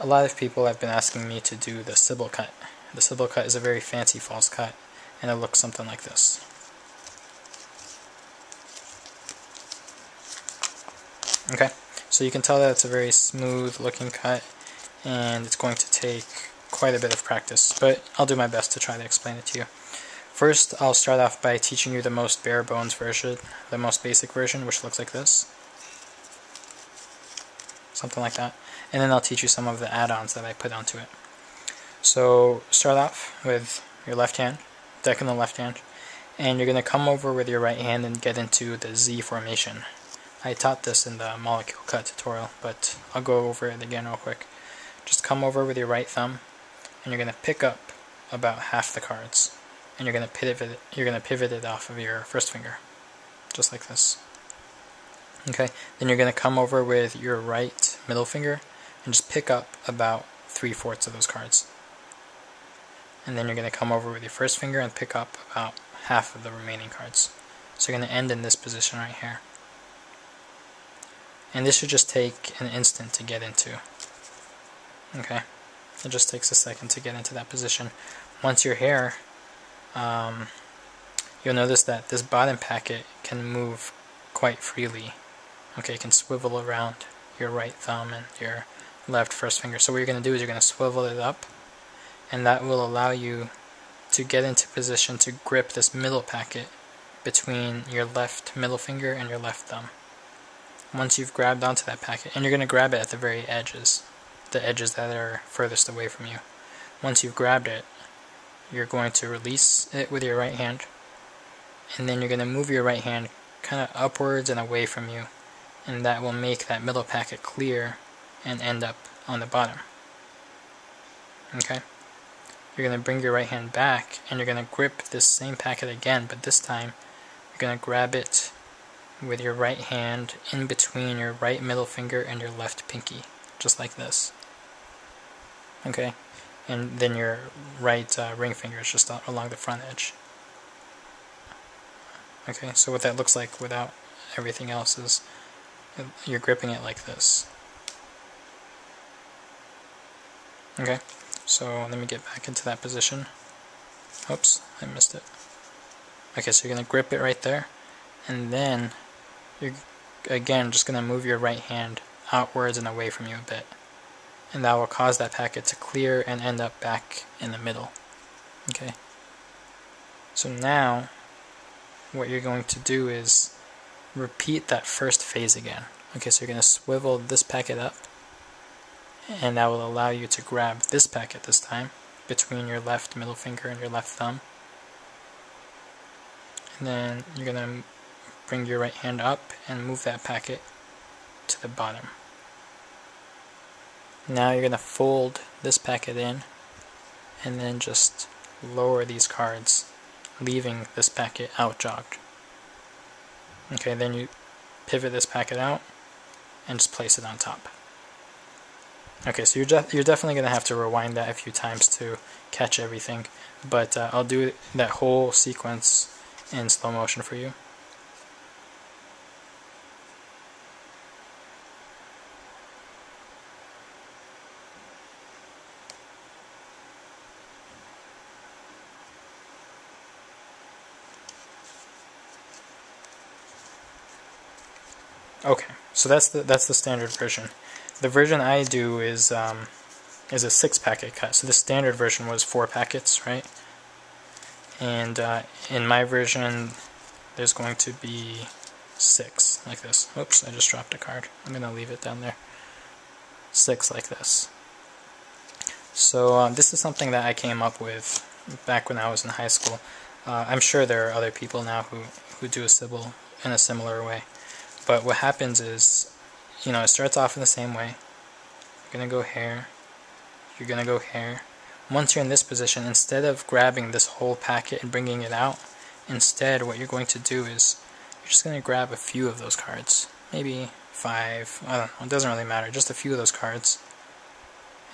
A lot of people have been asking me to do the Sybil cut. The Sybil cut is a very fancy false cut, and it looks something like this. Okay, so you can tell that it's a very smooth looking cut, and it's going to take quite a bit of practice, but I'll do my best to try to explain it to you. First, I'll start off by teaching you the most bare bones version, the most basic version, which looks like this. Something like that. And then I'll teach you some of the add-ons that I put onto it. So start off with your left hand, deck in the left hand, and you're going to come over with your right hand and get into the Z formation. I taught this in the molecule cut tutorial, but I'll go over it again real quick. Just come over with your right thumb, and you're going to pick up about half the cards, and you're going to pivot it off of your first finger, just like this. Okay, then you're going to come over with your right middle finger and just pick up about 3/4 of those cards. And then you're going to come over with your first finger and pick up about half of the remaining cards. So you're going to end in this position right here. And this should just take an instant to get into. Okay, it just takes a second to get into that position. Once you're here, you'll notice that this bottom packet can move quite freely. Okay, it can swivel around your right thumb and your left first finger. So what you're going to do is you're going to swivel it up, and that will allow you to get into position to grip this middle packet between your left middle finger and your left thumb. Once you've grabbed onto that packet, and you're going to grab it at the very edges, the edges that are furthest away from you. Once you've grabbed it, you're going to release it with your right hand, and then you're going to move your right hand kind of upwards and away from you, and that will make that middle packet clear and end up on the bottom. Okay? You're going to bring your right hand back, and you're going to grip this same packet again, but this time you're going to grab it with your right hand in between your right middle finger and your left pinky, just like this. Okay? And then your right ring finger is just along the front edge. Okay, so what that looks like without everything else is you're gripping it like this. Okay, so let me get back into that position. Oops, I missed it. Okay, so you're going to grip it right there, and then you're again just going to move your right hand outwards and away from you a bit, and that will cause that packet to clear and end up back in the middle. Okay, so now what you're going to do is repeat that first phase again. Okay, so you're going to swivel this packet up, and that will allow you to grab this packet this time between your left middle finger and your left thumb. And then you're going to bring your right hand up and move that packet to the bottom. Now you're going to fold this packet in and then just lower these cards, leaving this packet out jogged. Okay, then you pivot this packet out and just place it on top. Okay, so you're definitely going to have to rewind that a few times to catch everything, but I'll do that whole sequence in slow motion for you. Okay, so that's the standard version. The version I do is a 6-packet cut. So the standard version was 4 packets, right? And in my version, there's going to be 6 like this. Oops, I just dropped a card. I'm gonna leave it down there. 6 like this. So this is something that I came up with back when I was in high school. I'm sure there are other people now who do a Sybil in a similar way. But what happens is, you know, it starts off in the same way. You're going to go here. You're going to go here. Once you're in this position, instead of grabbing this whole packet and bringing it out, instead what you're going to do is you're just going to grab a few of those cards. Maybe 5. I don't know. It doesn't really matter. Just a few of those cards.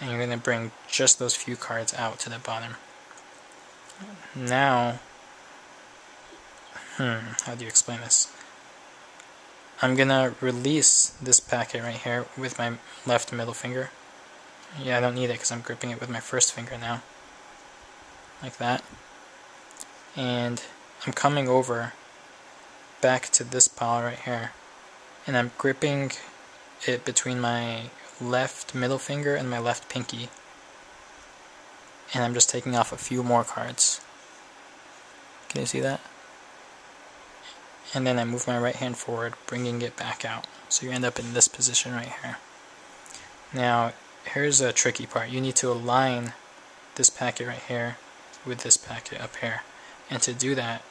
And you're going to bring just those few cards out to the bottom. Now, how do you explain this? I'm going to release this packet right here with my left middle finger. Yeah, I don't need it because I'm gripping it with my first finger now. Like that. And I'm coming over back to this pile right here. And I'm gripping it between my left middle finger and my left pinky. And I'm just taking off a few more cards. Can you see that? And then I move my right hand forward, bringing it back out. So you end up in this position right here. Now, here's a tricky part. You need to align this packet right here with this packet up here. And to do that,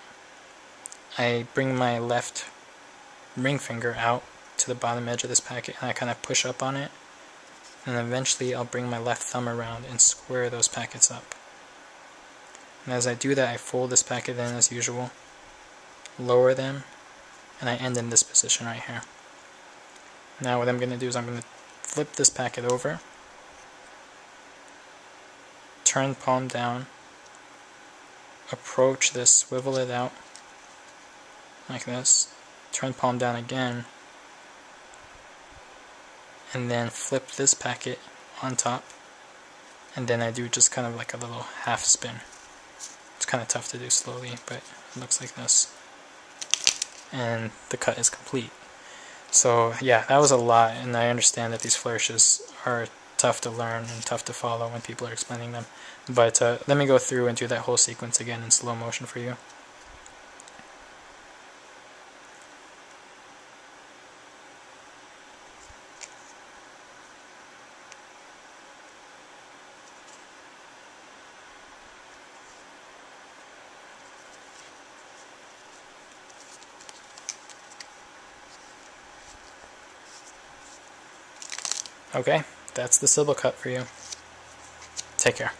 I bring my left ring finger out to the bottom edge of this packet and I kind of push up on it. And eventually I'll bring my left thumb around and square those packets up. And as I do that, I fold this packet in as usual, lower them, and I end in this position right here. Now what I'm going to do is I'm going to flip this packet over, turn palm down, approach this, swivel it out like this, turn palm down again, and then flip this packet on top, and then I do just kind of like a little half spin. It's kind of tough to do slowly, but it looks like this. And the cut is complete. So yeah, that was a lot, and I understand that these flourishes are tough to learn and tough to follow when people are explaining them. But let me go through and do that whole sequence again in slow motion for you. Okay, that's the Sybil cut for you. Take care.